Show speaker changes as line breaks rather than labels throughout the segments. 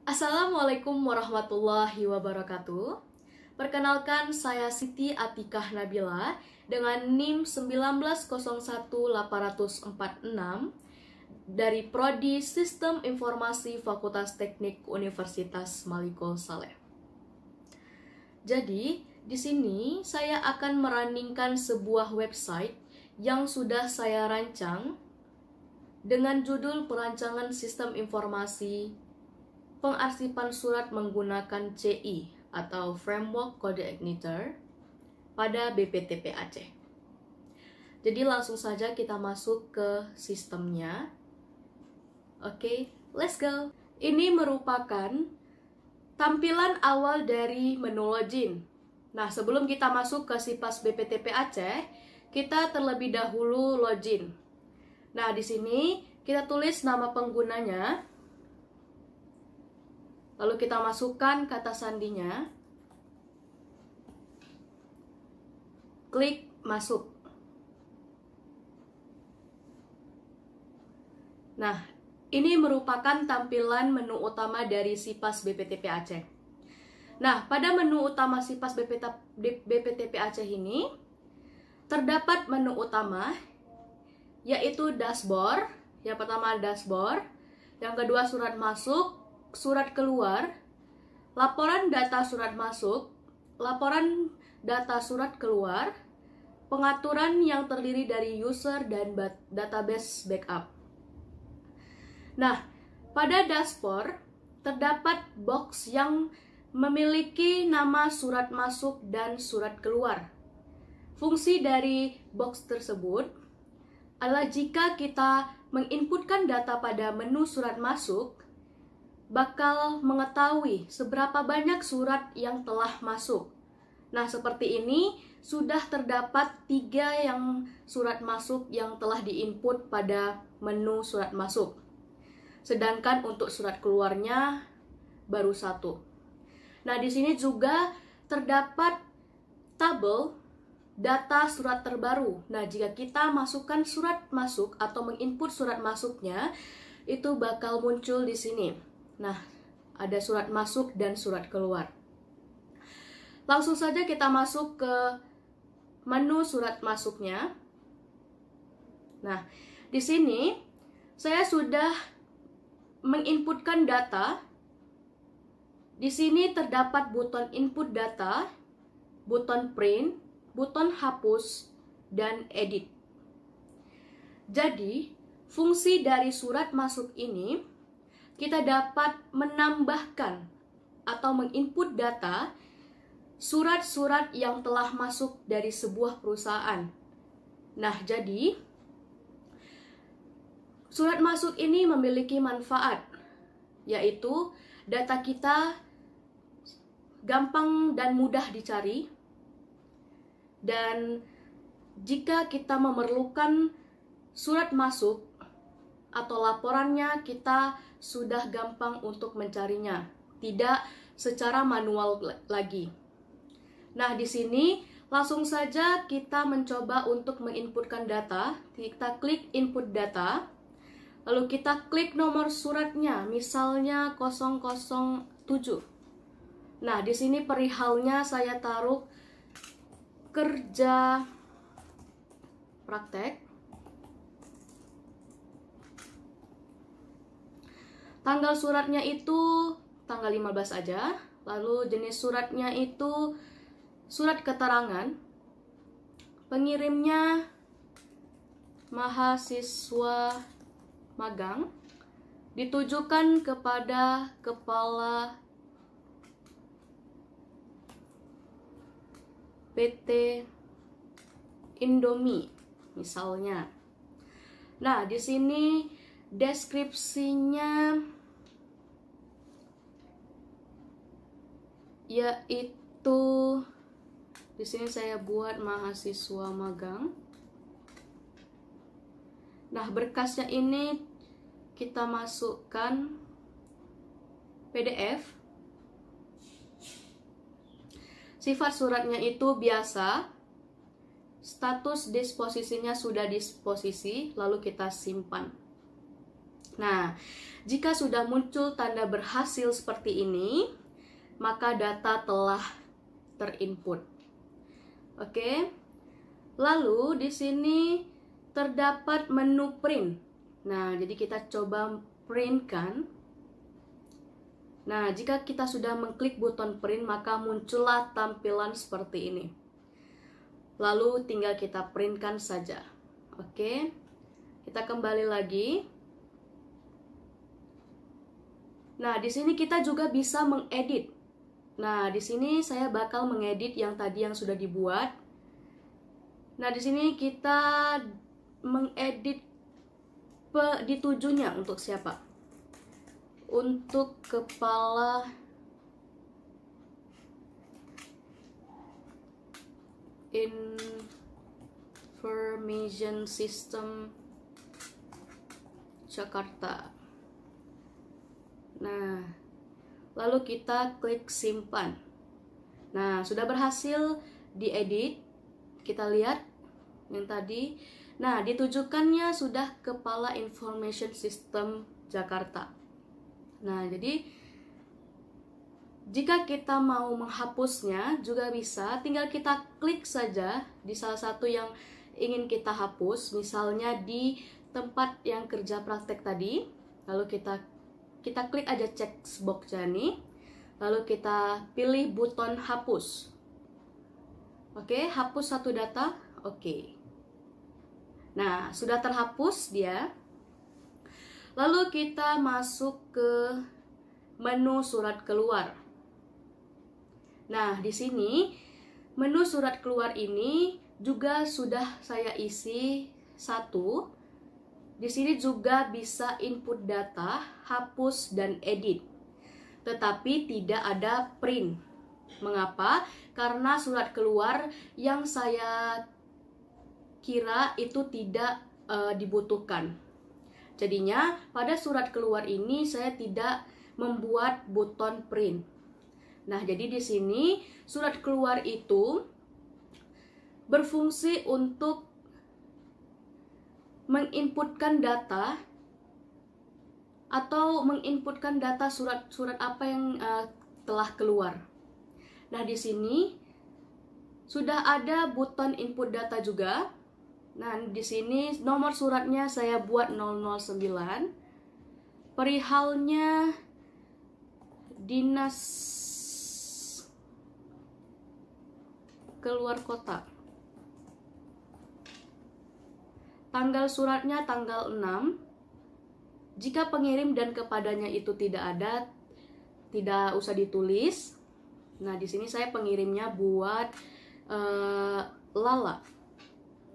Assalamualaikum warahmatullahi wabarakatuh. Perkenalkan, saya Siti Atikah Nabila dengan NIM 1901846 dari Prodi Sistem Informasi Fakultas Teknik Universitas Malikul Saleh. Jadi, di sini saya akan merunningkan sebuah website yang sudah saya rancang dengan judul Perancangan Sistem Informasi Pengarsipan Surat Menggunakan CI atau Framework Code Igniter pada BPTP Aceh. Jadi langsung saja kita masuk ke sistemnya. Oke, let's go. Ini merupakan tampilan awal dari menu login. Nah, sebelum kita masuk ke SIPAS BPTP Aceh, kita terlebih dahulu login. Nah, di sini kita tulis nama penggunanya. Lalu kita masukkan kata sandinya. Klik masuk. Nah, ini merupakan tampilan menu utama dari SIPAS BPTP Aceh. Nah, pada menu utama SIPAS BPTP Aceh ini terdapat menu utama, yaitu dashboard. Yang pertama dashboard, yang kedua surat masuk, surat keluar, laporan data surat masuk, laporan data surat keluar, pengaturan yang terdiri dari user dan database backup. Nah, pada dashboard terdapat box yang memiliki nama surat masuk dan surat keluar. Fungsi dari box tersebut adalah jika kita menginputkan data pada menu surat masuk, bakal mengetahui seberapa banyak surat yang telah masuk. Nah, seperti ini sudah terdapat 3 yang surat masuk yang telah diinput pada menu surat masuk. Sedangkan untuk surat keluarnya baru 1. Nah, di sini juga terdapat tabel data surat terbaru. Nah, jika kita masukkan surat masuk atau menginput surat masuknya, itu bakal muncul di sini. Nah, ada surat masuk dan surat keluar. Langsung saja kita masuk ke menu surat masuknya. Nah, di sini saya sudah menginputkan data. Di sini terdapat buton input data, buton print, buton hapus, dan edit. Jadi, fungsi dari surat masuk ini, kita dapat menambahkan atau menginput data surat-surat yang telah masuk dari sebuah perusahaan. Nah, jadi surat masuk ini memiliki manfaat, yaitu data kita gampang dan mudah dicari. Dan jika kita memerlukan surat masuk atau laporannya, kita sudah gampang untuk mencarinya, tidak secara manual lagi. Nah, di sini langsung saja kita mencoba untuk menginputkan data. Kita klik input data, lalu kita klik nomor suratnya, misalnya 007. Nah, di sini perihalnya saya taruh kerja praktek. Tanggal suratnya itu tanggal 15 aja. Lalu jenis suratnya itu surat keterangan. Pengirimnya mahasiswa magang. Ditujukan kepada kepala PT Indomie misalnya. Nah, di sini deskripsinya yaitu di sini saya buat mahasiswa magang. Nah, berkasnya ini kita masukkan PDF. Sifat suratnya itu biasa. Status disposisinya sudah disposisi, lalu kita simpan. Nah, jika sudah muncul tanda berhasil seperti ini, maka data telah terinput. Oke. Lalu di sini terdapat menu print. Nah, jadi kita coba printkan. Nah, jika kita sudah mengklik button print, maka muncullah tampilan seperti ini. Lalu tinggal kita printkan saja. Oke. Kita kembali lagi. Nah, di sini kita juga bisa mengedit. Nah, di sini saya bakal mengedit yang tadi yang sudah dibuat. Nah, di sini kita mengedit ditujunya untuk siapa? Untuk kepala Information System Jakarta. Nah, lalu kita klik simpan. Nah, sudah berhasil diedit. Kita lihat yang tadi. Nah, ditujukannya sudah kepala Information System Jakarta. Nah, jadi jika kita mau menghapusnya juga bisa, tinggal kita klik saja di salah satu yang ingin kita hapus, misalnya di tempat yang kerja praktek tadi. Lalu kita klik aja checkbox ini, lalu kita pilih buton hapus. Oke, hapus satu data. Oke. Nah, sudah terhapus dia. Lalu kita masuk ke menu surat keluar. Nah, di sini menu surat keluar ini juga sudah saya isi satu. Di sini juga bisa input data, hapus, dan edit. Tetapi tidak ada print. Mengapa? Karena surat keluar yang saya kira itu tidak dibutuhkan. Jadinya pada surat keluar ini saya tidak membuat button print. Nah, jadi di sini surat keluar itu berfungsi untuk menginputkan data atau menginputkan data surat-surat apa yang telah keluar. Nah, di sini sudah ada button input data juga. Nah, di sini nomor suratnya saya buat 009. Perihalnya dinas keluar kota. Tanggal suratnya tanggal 6. Jika pengirim dan kepadanya itu tidak ada, tidak usah ditulis. Nah, di sini saya pengirimnya buat Lala.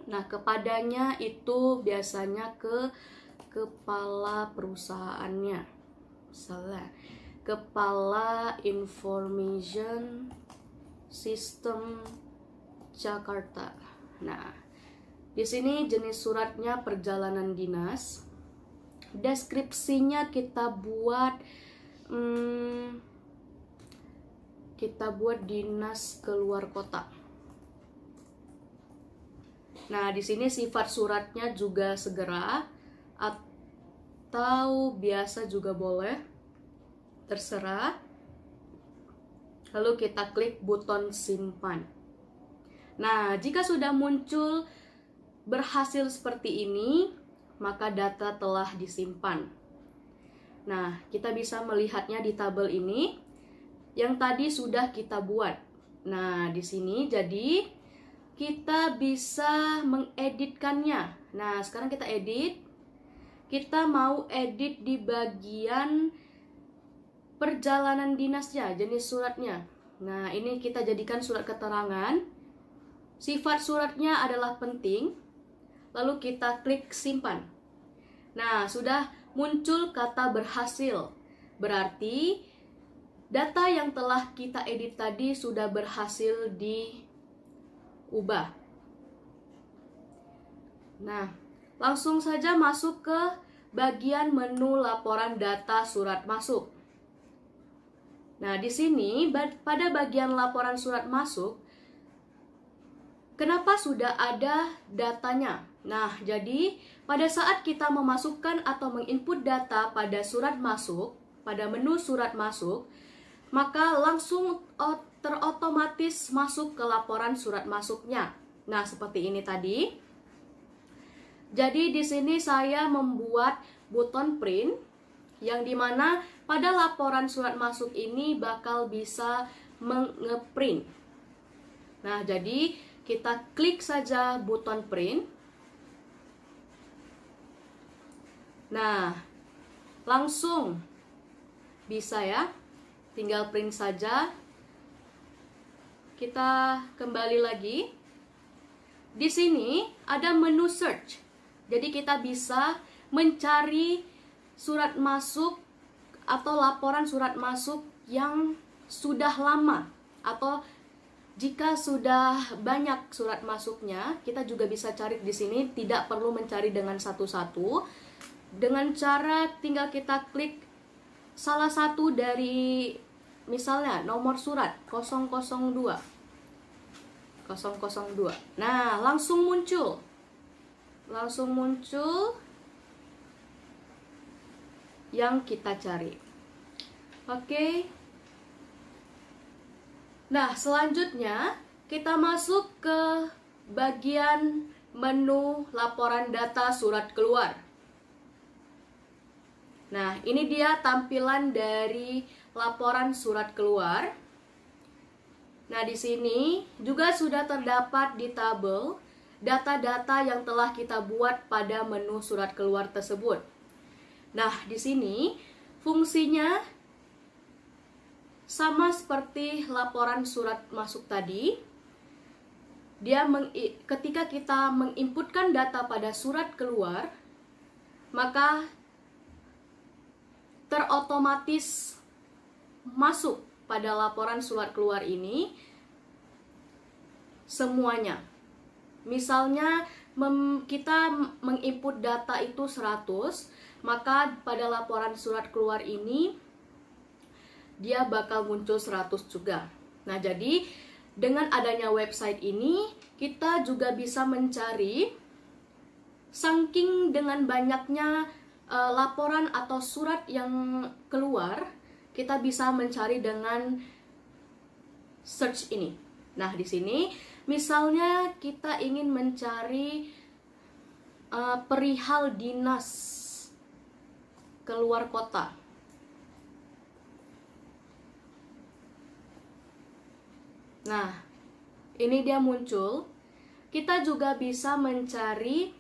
Nah, kepadanya itu biasanya ke kepala perusahaannya. Misalnya, Kepala Information System Jakarta. Nah, di sini jenis suratnya perjalanan dinas. Deskripsinya kita buat dinas keluar kota. Nah, di sini sifat suratnya juga segera atau biasa juga boleh, terserah. Lalu kita klik button simpan. Nah, jika sudah muncul berhasil seperti ini, maka data telah disimpan. Nah, kita bisa melihatnya di tabel ini yang tadi sudah kita buat. Nah, di sini jadi kita bisa mengeditkannya. Nah, sekarang kita edit. Kita mau edit di bagian perjalanan dinasnya, jenis suratnya. Nah, ini kita jadikan surat keterangan. Sifat suratnya adalah penting. Lalu kita klik simpan. Nah, sudah muncul kata berhasil. Berarti data yang telah kita edit tadi sudah berhasil diubah. Nah, langsung saja masuk ke bagian menu laporan data surat masuk. Nah, di sini pada bagian laporan surat masuk, kenapa sudah ada datanya? Nah, jadi pada saat kita memasukkan atau menginput data pada surat masuk, pada menu surat masuk, maka langsung terotomatis masuk ke laporan surat masuknya. Nah, seperti ini tadi. Jadi di sini saya membuat button print yang dimana pada laporan surat masuk ini bakal bisa ngeprint. Nah, jadi kita klik saja button print. Nah, langsung bisa ya, tinggal print saja. Kita kembali lagi. Di sini ada menu search. Jadi kita bisa mencari surat masuk atau laporan surat masuk yang sudah lama, atau jika sudah banyak surat masuknya, kita juga bisa cari di sini, tidak perlu mencari dengan satu-satu. Dengan cara tinggal kita klik salah satu dari misalnya nomor surat 002. Nah, langsung muncul yang kita cari. Oke. Nah, selanjutnya kita masuk ke bagian menu laporan data surat keluar. Nah, ini dia tampilan dari laporan surat keluar. Nah, di sini juga sudah terdapat di tabel data-data yang telah kita buat pada menu surat keluar tersebut. Nah, di sini fungsinya sama seperti laporan surat masuk tadi. Ketika kita menginputkan data pada surat keluar, maka terotomatis masuk pada laporan surat keluar ini semuanya. Misalnya kita menginput data itu 100, maka pada laporan surat keluar ini dia bakal muncul 100 juga. Nah, jadi dengan adanya website ini kita juga bisa mencari, saking dengan banyaknya laporan atau surat yang keluar, kita bisa mencari dengan search ini. Nah, di sini misalnya kita ingin mencari perihal dinas keluar kota. Nah, ini dia muncul. Kita juga bisa mencari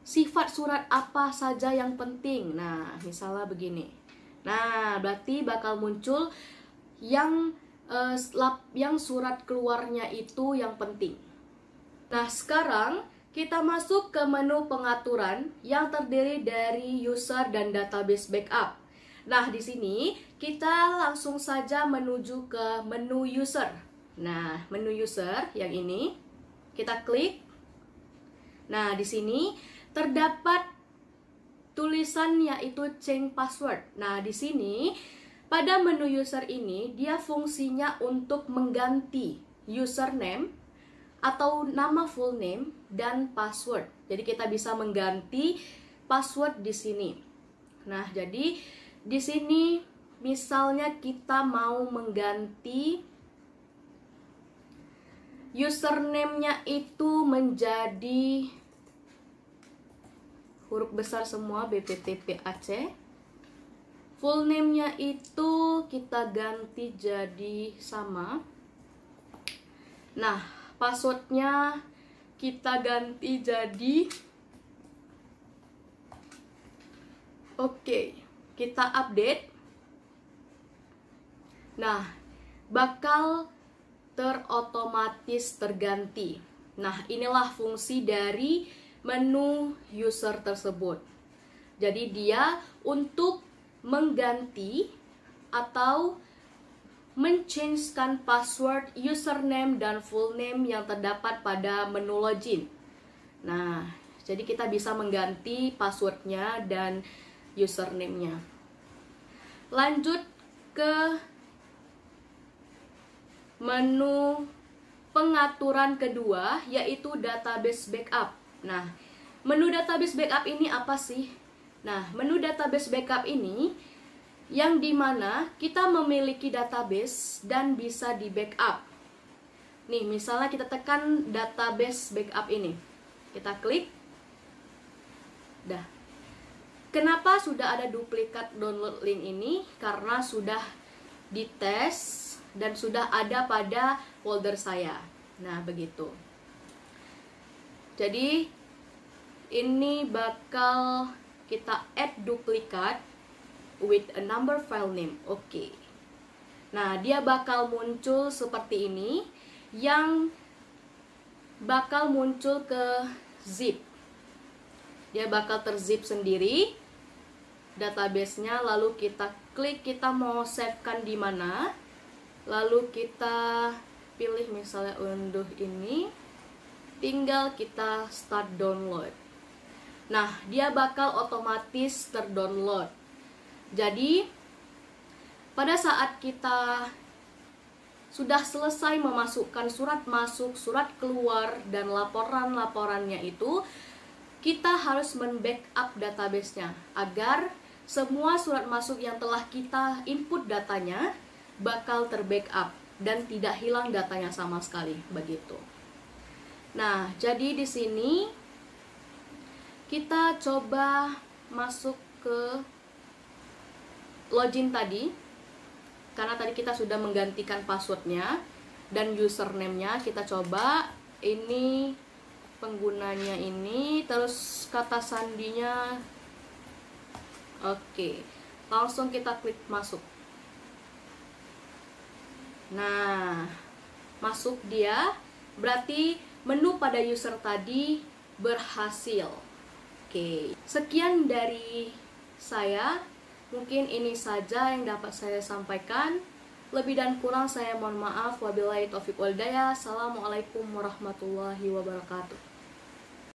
sifat surat apa saja yang penting. Nah, misalnya begini. Nah, berarti bakal muncul yang surat keluarnya itu yang penting. Nah, sekarang kita masuk ke menu pengaturan yang terdiri dari user dan database backup. Nah, di sini kita langsung saja menuju ke menu user. Nah, menu user yang ini kita klik. Nah, di sini terdapat tulisan yaitu change password. Nah, di sini pada menu user ini dia fungsinya untuk mengganti username atau nama full name dan password. Jadi kita bisa mengganti password di sini. Nah, jadi di sini misalnya kita mau mengganti username-nya itu menjadi huruf besar semua BPTP Aceh. Full name-nya itu kita ganti jadi sama. Nah, password-nya kita ganti jadi oke, kita update. Nah, bakal terotomatis terganti. Nah, inilah fungsi dari menu user tersebut. Jadi dia untuk mengganti atau menchangekan password, username, dan full name yang terdapat pada menu login. Nah, jadi kita bisa mengganti passwordnya dan username-nya. Lanjut ke menu pengaturan kedua, yaitu database backup. Nah, menu database backup ini apa sih? Nah, menu database backup ini yang dimana kita memiliki database dan bisa di backup. Nih, misalnya kita tekan database backup ini. Kita klik. Dah. Kenapa sudah ada duplikat download link ini? Karena sudah dites dan sudah ada pada folder saya. Nah, begitu. Jadi, ini bakal kita add duplikat with a number file name. Oke. Nah, dia bakal muncul seperti ini, yang bakal muncul ke zip. Dia bakal terzip sendiri database-nya, lalu kita klik kita mau save-kan di mana. Lalu kita pilih misalnya unduh ini, tinggal kita start download. Nah, dia bakal otomatis terdownload. Jadi, pada saat kita sudah selesai memasukkan surat masuk, surat keluar, dan laporan-laporannya itu, kita harus men-backup database-nya agar semua surat masuk yang telah kita input datanya bakal terbackup dan tidak hilang datanya sama sekali, begitu. Nah, jadi di sini kita coba masuk ke login tadi, karena tadi kita sudah menggantikan passwordnya dan username-nya. Kita coba ini penggunanya ini, terus kata sandinya. Oke, langsung kita klik masuk. Nah, masuk dia, berarti menu pada user tadi berhasil. Oke, sekian dari saya. Mungkin ini saja yang dapat saya sampaikan. Lebih dan kurang saya mohon maaf. Wabillahi taufiq wal hidayah. Assalamualaikum warahmatullahi wabarakatuh.